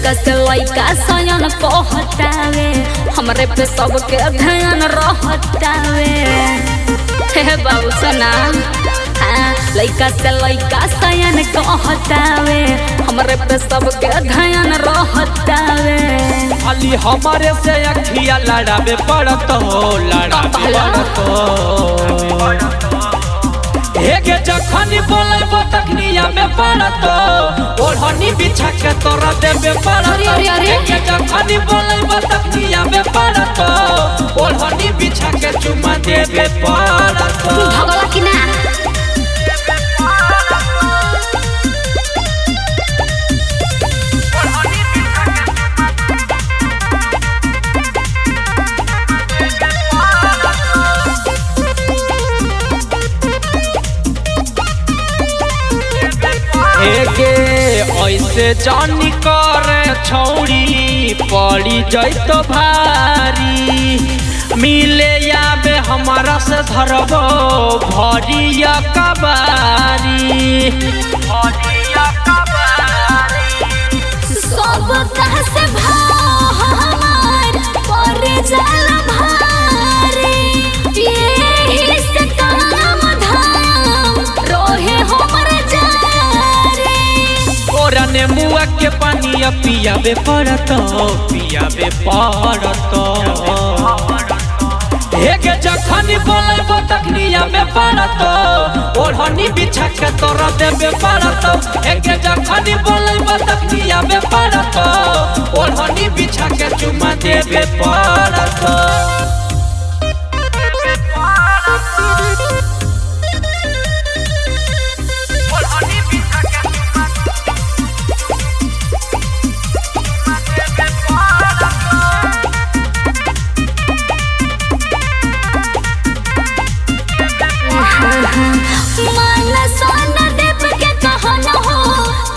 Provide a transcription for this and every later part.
लइका से लइका सयन कहतावे हमरे पे सबके ध्यान रहतावे। हे बाबू सुना लइका से लइका सयन कहतावे हमरे पे सबके ध्यान रहतावे। खाली हमारे से अखिया लड़ावे पड़तो लड़ावे पड़तो हेगे जखनी बोलबो तखनिया में पड़तो ओढ़नी बिछा के तोरा देबे पड़तो। हेगे जखनी बोलबो तखनिया में पड़तो ओढ़नी बिछा के चुमा देबे पड़तो। भगला कि ना हेगे ऐसे जानी करे छौड़ी पड़ी जैतो भारी मिले याबे हमारा से धरबो भरिया कबारी सब कह से भार पर जल भारी यही से काम धाम रोहे हमर जारी। ओरने मुआ के पानी पियाबे पड़तो पियाबे पड़तो हेगे जखनी बोलबो तखनिया में पड़तो ओढ़नी बिछा के तोरा देबे पड़तो। हेगे जखनी बोलबो तखनिया में पड़तो ओढ़नी बिछा के चुमा देबे पड़तो। माला सोना देव के कहना हो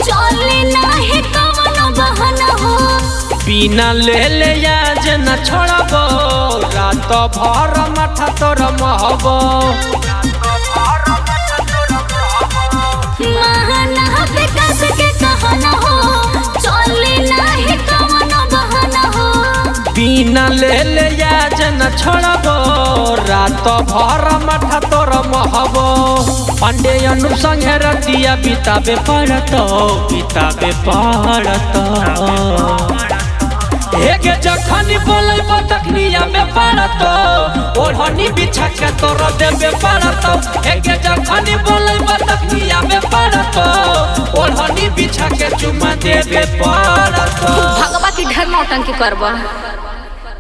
चली नाही कवनो बहना हो बिना ले ले आज न छोड़बो रात भर माथा तोर महबो। महाना विकास के कहना हो चली नाही कवनो बहना हो बिना ले ले आज न छोड़बो रात भर माथा तोर महबो। पांडे अनु संगे रतिया बिताबे पड़तो बिताबे पड़तो हेगे जखनी बोलबो तखनिया में पड़तो ओढ़नी बिछा के तोर देबे पड़तो। हेगे जखनी बोलबो तखनिया में पड़तो ओढ़नी बिछा के चुमा देबे पड़तो। भगवा की ढेर नौटंकी करबा।